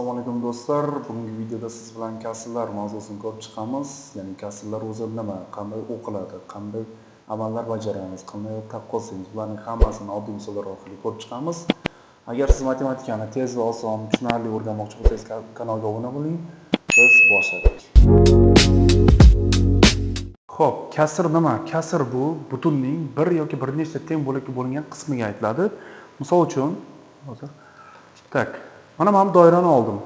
Assalomu alaykum do'stlar. Bugungi videoda siz bilan kasrlar mavzusini ko'rib chiqamiz. Ya'ni kasrlar o'zi nima, qanday o'qiladi, qanday amallar bajaramiz, qanday taqqoslaymiz. Bularning hammasini oddiy misollar orqali ko'rib chiqamiz. Agar siz matematikani tez va oson, tushunarli o'rganmoqchi bo'lsangiz, kanalga obuna bo'ling. Biz boshladik. Xo'p, kasr nima? Kasr bu butunning bir yoki bir nechta teng bo'lakka bo'lingan qismiga aytiladi. Misol uchun, hozir tak, mana men doirani oldim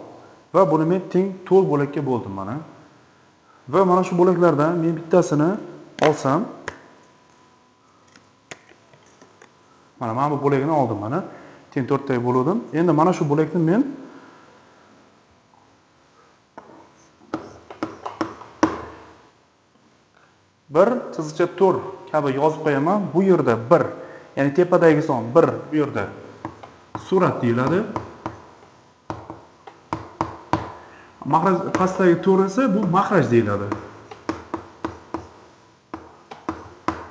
va buni men teng 4 bo'lakka bo'ldim mana. Va mana shu bo'laklardan men bittasini olsam, mana bu bo'lagini oldim mana. Teng 4 taga bo'ldim. Endi mana shu bo'lakni men bir chiziqcha 4 kabi yozib qo'yaman. Bu yerda 1, ya'ni tepadagi son 1, bu yerda surat deyiladi. Mahraj pastdagi 4 esa bu mahraj deyiladi.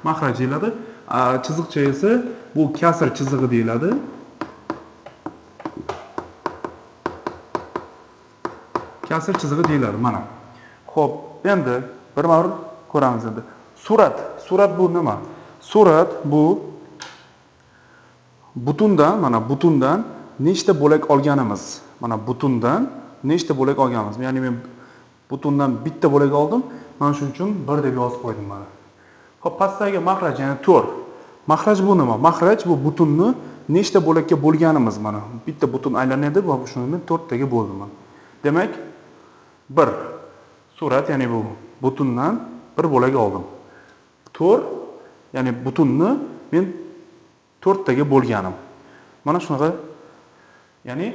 Mahraj deyiladi. Chiziqcha esa bu kasr chizig'i deyiladi. Kasr chizig'i deyiladi mana. Xo'p, endi bir-bir ko'ramiz endi. Surat bu nima? Surat bu butundan, mana butundan nechta bo'lak olganimiz. Mana butundan nechta bo'lak olganmiz. Ya'ni men butundan bitta bo'lak oldim. Mana shuning uchun 1 deb yozib qo'ydim mana. Xo'p, pastdagi mahraj, ya'ni 4. Mahraj bu nima? Mahraj bu butunni nechta bo'lakka bo'lganimiz mana. Bitta butun aylanadi va shuni men 4 taga bo'ldim mana. Demak, 1 surat, ya'ni bu butundan 1 bo'lak oldim. 4, ya'ni butunni men 4 taga bo'lganim. Mana shunaqa, ya'ni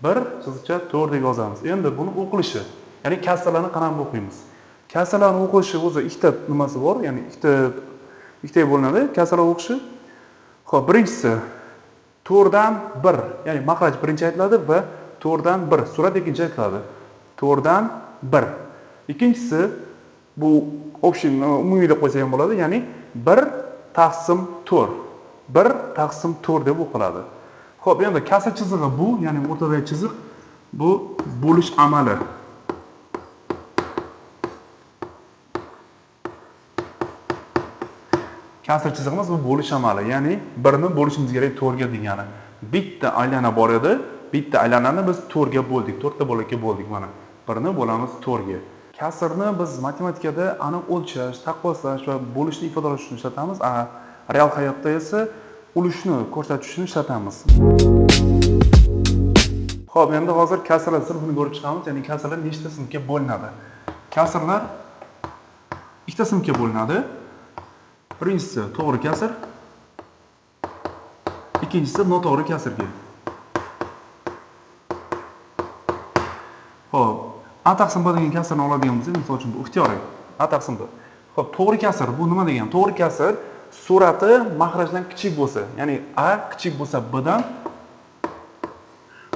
1 chiziqcha 4 deb yozamiz. Endi buni o'qilishi, ya'ni kasrlarni qanaqa o'qiymiz? Kasrlarni o'qilishi o'zi ikkita nimasi bor, ya'ni ikkitaga bo'linadi kasrlar o'qishi. Xo'p, birinchisi 4 dan 1, ya'ni mahraj birinchi aytiladi va 4 dan 1, surat ikkinchi aytiladi. 4 dan 1. Ikkinchisi bu общий umumiy deb qo'ysak ham bo'ladi, ya'ni 1 taqsim 4. 1 taqsim 4 deb o'qiladi. Xo'p, endi kasr chizig'i bu, ya'ni o'rtadagi chiziq bu bo'lish amali. Kasr chizig'imiz bu bo'lish amali, ya'ni 1 ni bo'lishimiz kerak 4 ga degani. Bitta aylana bor edi, bitta aylanani biz 4 ga bo'ldik, 4 ta bo'lakka bo'ldik mana. 1 ni bo'lamiz 4 ga. Kasrni biz matematikada aniq o'lchash, taqqoslash va bo'lishni ifodalash uchun ishlatamiz. Real hayotda esa ulushni ko'rsatish uchun ishlatamiz. Xo'p, endi hozir kasrlar sinfini ko'rib chiqamiz, ya'ni kasrlar nechta sinfga bo'linadi? Kasrlar ikkita sinfga bo'linadi. Birinchisi to'g'ri kasr, ikkinchisi noto'g'ri kasrga. Xo'p, A taqsim B degan kasrni oladigan bo'lsak, misol uchun bu ixtiyoriy A taqsim B. Xo'p, to'g'ri kasr bu nima degani? To'g'ri kasr surati mahrajdan kichik bo'lsa, ya'ni A kichik bo'lsa B dan,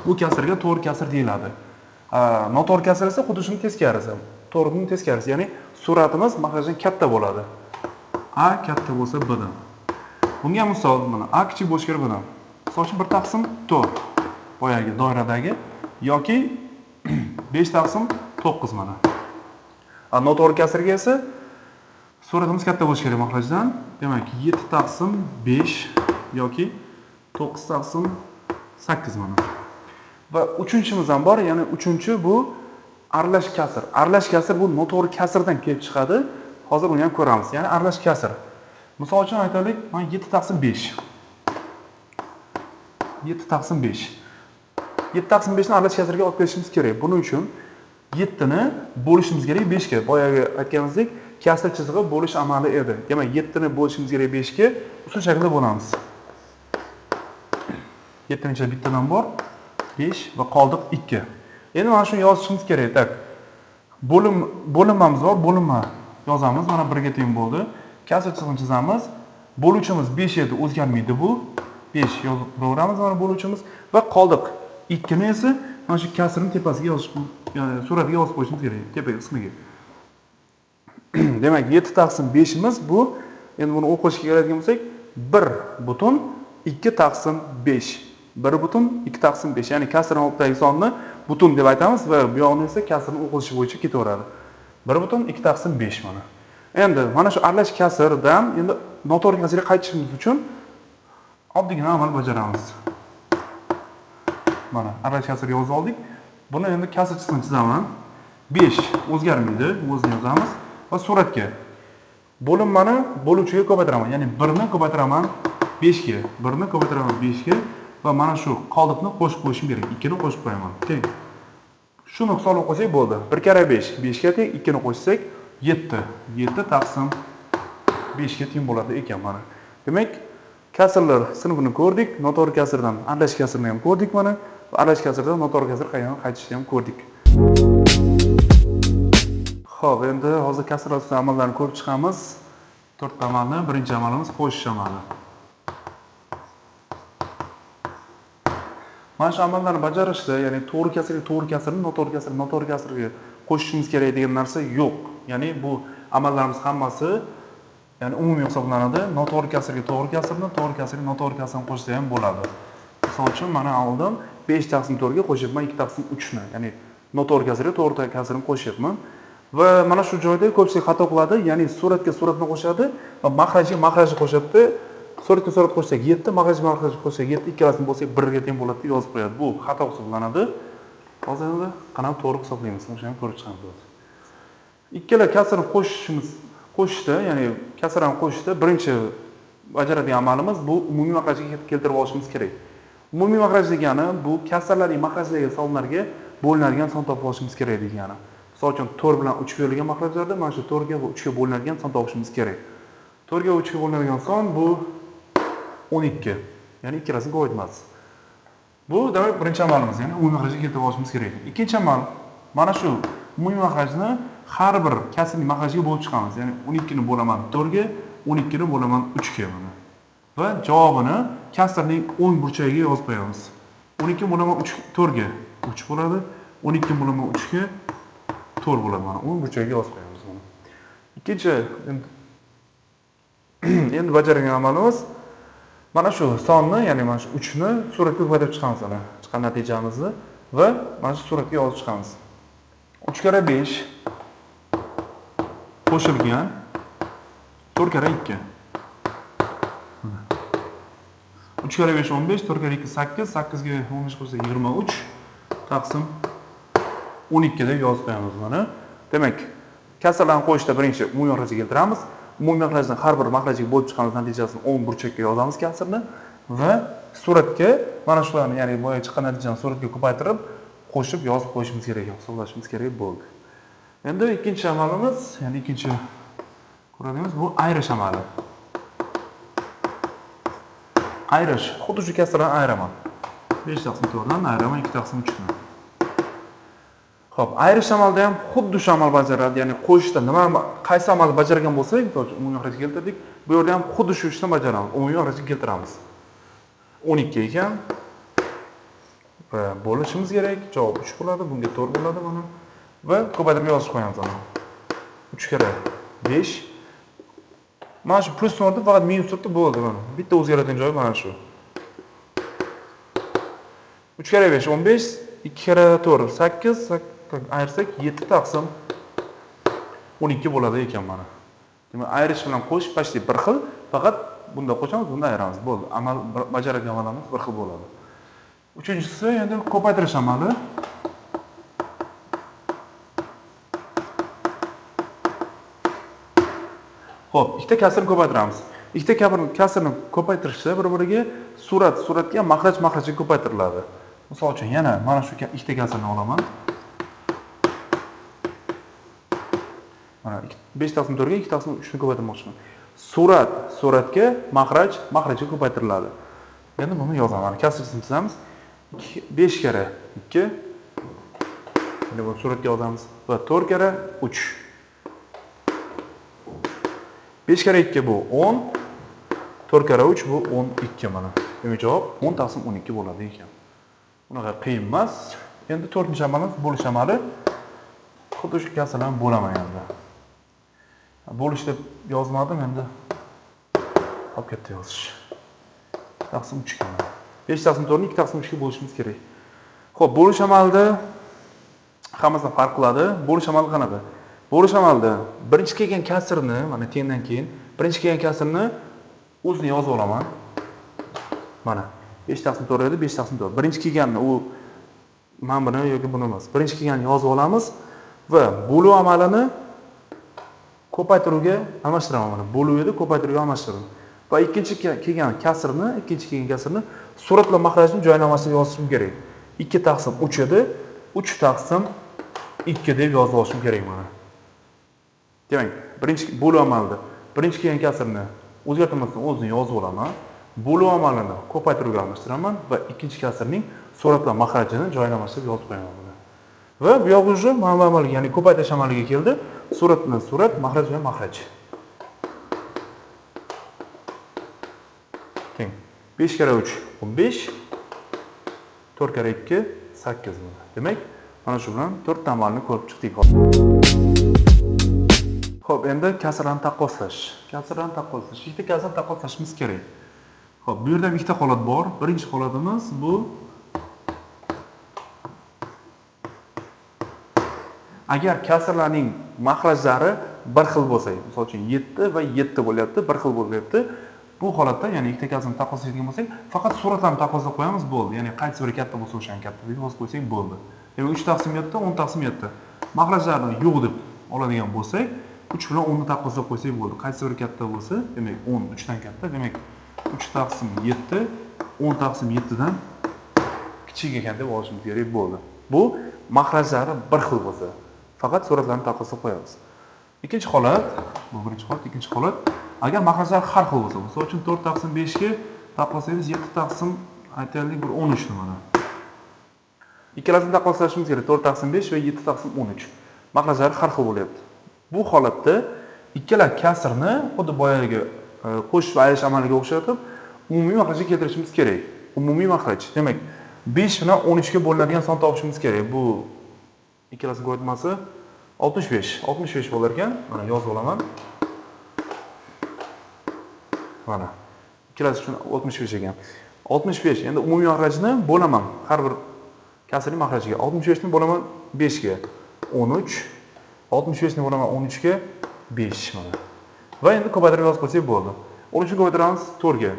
bu kasrga to'g'ri kasr deyiladi. Noto'g'ri kasr esa xuddi shuni teskarisi. To'g'rining teskarisi, ya'ni suratimiz mahrajdan katta bo'ladi. A katta bo'lsa B dan. Bunga misol mana A kichik bo'lishi kerak budan. Misol uchun 1 taqsim 4 boyagi doiradagi yoki 5 taqsim 9 mana. Noto'g'ri kasrga esa suratimiz katta bo'lishi kerak mahrajdan. Demak, 7 taqsim 5 yoki 9 taqsim 8 mana. Va uchinchimiz ham bor, ya'ni uchinchi bu aralash kasr. Aralash kasr bu noto'g'ri kasrdan kelib chiqadi. Hozir uni ham ko'ramiz. Ya'ni aralash kasr. Misol uchun aytaylik, men 7 taqsim 5. 7 taqsim 5. 7 taqsim 5 ni aralash kasrga olib kelishimiz kerak. Buning uchun 7 ni bo'lishimiz kerak 5 ga. Boyaga aytganimizdek, kasr chizig'i bo'lish amali edi. Demak, 7 ni bo'lishimiz kerak 5 ga, usul shaklda bo'lamiz. 7 ni bittadan bor, 5 va qoldiq 2. Endi mana shuni yozishimiz kerak. Tak. Bo'linmamiz bor, bo'linma yozamiz. Mana 1 ga teng bo'ldi. Kasr chizig'ini chizamiz. Bo'luvchimiz 5 edi, o'zgarmaydi bu. 5 yozib qo'yamiz mana bo'luvchimiz va qoldiq 2 ni esa mana shu kasrning tepasiga yozish, ya'ni suratiga yozib qo'yishimiz kerak, tepaga qismiga. Demak, 7 taqsim 5 imiz bu. Endi buni o'qishga keladigan bo'lsak, 1 butun 2 taqsim 5. 1/2 taqsim 5. Ya'ni kasrning oldidagi sonni butun deb aytamiz va bu yoqni esa kasrning o'qilishi bo'yicha ketaveradi. 1/2 taqsim 5 mana. Endi mana shu aralash kasrdan endi noto'g'ri kasrga qaytishimiz uchun oddiygina amal bajaramiz. Mana aralash kasrga yozib oldik. Buni endi kasrchisini chizaman. 5 o'zgarmaydi, o'zini yozamiz va suratga bo'linmani bo'luvchiga ko'paytiraman. Ya'ni 1 ni ko'paytiraman 5 ga, 1 ni ko'paytiraman 5 ga va mana shu qoldiqni qo'shib qo'yishim kerak. 2 ni qo'shib qo'yaman. Teng. Shuni hisobga qo'ysak bo'ldi. 1 kara 5, 5 ga teng, 2 ni qo'shsak 7. 7 taqsim 5 ga teng bo'ladi ekan mana. Demak, kasrlar sinfini ko'rdik, noto'g'ri kasrdan aralash kasrni ham ko'rdik mana. Aralash kasrdan noto'g'ri kasr qaytishni ham ko'rdik. Xo'p, endi hozir kasrlar ustidan amallarni ko'rib chiqamiz. 4 ta amalni. Birinchi amalimiz qo'shish amali. Mana shu amallarni bajarishda, ya'ni to'g'ri kasrni, noto'g'ri kasrga qo'shishimiz kerak degan narsa yo'q. Ya'ni bu amallarimiz hammasi ya'ni umumiy hisoblanadi. Noto'g'ri kasrga to'g'ri kasrni, to'g'ri kasrga noto'g'ri kasrni qo'shsa ham bo'ladi. Misol uchun mana oldin 5 taqsim 4 ga qo'shyapman 2 taqsim 3 ni. Ya'ni noto'g'ri kasrga to'g'ri kasrni qo'shyapman. Va mana shu joyda ko'pchilik xato qiladi, ya'ni suratga suratni qo'shadi va mahrajga mahrajni qo'shadi. Suratga surat qo'shsak 7, mahrajga mahrajni qo'shsak 7, ikkalasini bo'lsak 1 ga teng bo'ladi deb yozib qo'yadi. Bu xato hisoblanadi. Hozir endi qanaqa to'g'ri hisoblaymiz, o'shani ko'rib chiqamiz. Ikkala kasrni qo'shishda, ya'ni kasrlarni qo'shishda birinchi bajaradigan amalimiz bu umumiy mahrajga keltirib olishimiz kerak. Umumiy mahraj degani bu kasrlarning mahrajlariga sonlarga bo'linadigan son topib olishimiz kerak degani. Misol uchun 4 bilan 3 ga bo'lingan mahrajlarda mana shu 4 ga va 3 ga bo'linadigan son topishimiz kerak. 4 ga 3 ga bo'linadigan son bu 12. Ya'ni ikkalasini ko'paytmasi. Bu demak birinchi amalimiz, ya'ni umumiy mahrajga keltirib olishimiz kerak. Ikkinchi amal mana shu umumiy mahrajni har bir kasrning mahrajiga bo'lib chiqamiz. Ya'ni 12 ni bo'laman 4 ga, 12 ni bo'laman 3 ga mana. Va javobini kasrning o'ng burchagiga yozib qo'yamiz. 12 bo'laman 3 4 ga 3 bo'ladi. 12 bo'laman 3 ga 4 bo'ladi mana. O'ng burchagiga yozib qo'yamiz mana. Ikkinchi endi bajargan amalimiz mana shu sonni, ya'ni mana shu 3 ni suratga ko'paytirib chiqamiz mana. Chiqqan natijamizni va mana shu suratga yozib chiqamiz. 3 kara 5 qo'shilgan 4 kara 2. 3 kara 5 15, 4 kara 2 8, 8 ga 15 qo'shsak 23 taqsim 12 deb yozib qo'yamiz mana. Demak, kasrlarni qo'shishda birinchi umumiy mahrajga keltiramiz. Umumiy mahrajni har bir mahrajga bo'lib chiqqan natijasini o'ng burchakka yozamiz kasrni va suratga mana shularni, ya'ni boya chiqqan natijani suratga ko'paytirib qo'shib yozib qo'yishimiz kerak, hisoblashimiz kerak bo'ldi. Endi ikkinchi amalimiz, ya'ni ikkinchi ko'radiganimiz bu ayirish amali. Ayirish, xuddi shu kasrlarni ayiraman. 5 taqsim 4 dan ayiraman 2 taqsim 3 dan. Xo'p, ayirish amalda ham xuddi shu amal bajaradi. Ya'ni qo'shishda qaysi amalni bajargan bo'lsak, umumiy mahrajga keltirdik. Bu yerda ham xuddi shu ishni bajaramiz. Umumiy mahrajga keltiramiz. 12 ekan. Va bo'lishimiz kerak. Javob 3 bo'ladi, bunga 4 bo'ladi mana. Va ko'paytirib yozib qo'yamiz mana. 3 kara 5. Mana shu plus o'rnida faqat minus turibdi, bo'ldi mana. Bitta o'zgaradigan joyi mana shu. 3 kara 5 15, 2 kara 4 8, ayirsak 7 taqsim 12 bo'ladi ekan mana. Demak, ayirish bilan qo'shish почти bir xil, faqat bunda qo'shamiz, bunda ayiramiz. Bo'ldi. Amal bajaradigan amalimiz bir xil bo'ladi. Uchinchisi endi ko'paytirish amali. Xo'p, ikkita kasrni ko'paytiramiz. Ikkita kasrni ko'paytirishda bir-biriga suratga mahrajga ko'paytiriladi. Misol uchun yana mana shu ikkita kasrni olaman. Mana 5 taqsim 4 ga 2 taqsim 3 ni ko'paytirmoqchiman. Suratga mahrajga ko'paytiriladi. Endi buni yozaman. Kasrni chizamiz. 5 kara 2. Endi buni suratga yozamiz va 4 kara 3. 5 kara 2 bu 10, 4 kara 3 bu 12 mana. Demak, javob 10 taqsim 12 bo'ladi ekan. Bunaqa qiyin emas. Endi 4-chi amalimiz bo'lish amali. Xuddi shu kasrlarni bo'laman endi. Bo'lish deb yozmadim endi. Olib ketdi yozish. Taqsim 3 mana. 5/4'ni 2/3 ga bo'lishimiz kerak. Xo'p, bo'lish amalida hammasidan farq qiladi. Bo'lish amali qanaqa? Bo'lish amalida birinchi kelgan kasrni, mana tengdan keyin birinchi kelgan kasrni o'zini yozib olaman. Mana 5/4 edi, 5/4. Birinchi kelganni u mana buni yoki buni emas. Birinchi kelganni yozib olamiz va bo'luv amalini ko'paytiruvga almashtiraman. Mana bo'luv edi, ko'paytiruvga almashtiraman. Va ikkinchi kelgan kasrni suratlar mahrajini joynomasiga yozishim kerak. 2/3 edi, 3/2 deb yozib olishim kerak mana. Demak, birinchi bo'luv amalida birinchi kelgan kasrni o'zgartirmasdan o'zini yozib olaman. Bo'luv amalini ko'paytiruvga almashtiraman va ikkinchi kasrning suratlar mahrajini joynomasiga yozib qo'yaman buni. Va bu yoq уже mana bu amalga, ya'ni ko'paytirish amaliga keldi. Surat bilan surat, mahraj bilan mahraj. Teng. 5 kare 3 15, 4 kare 2 8 mana. Demak, mana shu bilan 4 ta amalni ko'rib chiqdik. Xo'p, endi kasrlarni taqqoslash. Ikkita kasrni taqqoslashimiz kerak. Xo'p, bu yerda ikkita holat bor. Birinchi holatimiz bu agar kasrlarning mahrajlari bir xil bo'lsa, misol uchun 7 va 7 bo'lyapti, bir xil bo'lyapti. Bu holatda, ya'ni ikkita kasrni taqqoslaydigan bo'lsak, faqat suratlarni taqqoslab qo'yamiz bo'ldi. Ya'ni qaysi biri katta bo'lsa, o'shani katta deb yozib qo'ysak bo'ldi. Demak, 3/7, 10/7. Mahrajlarni yo'q deb oladigan bo'lsak, 3 bilan 10 ni taqqoslab qo'ysak bo'ldi. Qaysi biri katta bo'lsa, demak 10 3 dan katta. Demak, 3/7 10/7 dan kichik ekan deb olishimiz kerak bo'ldi. Bu mahrajlari bir xil bo'lsa, faqat suratlarni taqqoslab qo'yamiz. Ikkinchi holat, bu birinchi holat, ikkinchi holat, agar mahrajlar har xil bo'lsa, misol uchun 4/5 ga taqqoslaymiz, 7/ aytaylik bir 13 ni mana. Ikkalasini taqqoslashimiz kerak, 4/5 va 7/13. Mahrajlar har xil bo'lyapti. Bu holatda ikkala kasrni xuddi boyagi qo'shib va ayirish amaliga o'xshatib, umumiy mahrajga keltirishimiz kerak. Umumiy mahraj. Demak, 5 bilan 13 ga bo'linadigan son topishimiz kerak. Bu ikkalasi ko'rmasi 65. 65 bo'lar ekan. Mana yozib olaman. Mana. Ikkalasi uchun 65 ekan. 65. Endi umumiy mahrajni bo'laman har bir kasrning mahrajiga. 65 ni bo'laman 5 ga. 13. 65 ni bo'laman 13 ga 5 mana. Va endi ko'paytirib yozib qo'ysak bo'ldi. 13 ni ko'paytiramiz 4 ga.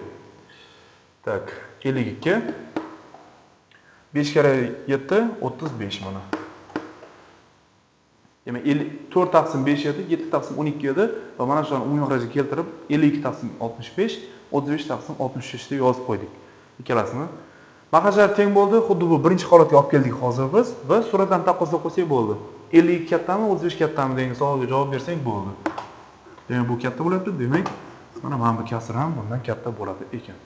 Tak, 52. 5 kare 7 35 mana. Demak, 4/5 edi, 7/12 edi va mana shuni umumiy mahrajga keltirib 52/65, 35/63 deb yozib qo'ydik ikkalasini. Mahrajlar teng bo'ldi. Xuddi bu birinchi holatga olib keldik hozir biz va suratlarni taqqoslab qo'ysak bo'ldi. 52 kattami, 35 kattami degan savolga javob bersak bo'ldi. Demak, bu katta bo'lyapti. Demak, mana bu kasr ham bundan katta bo'ladi ekan.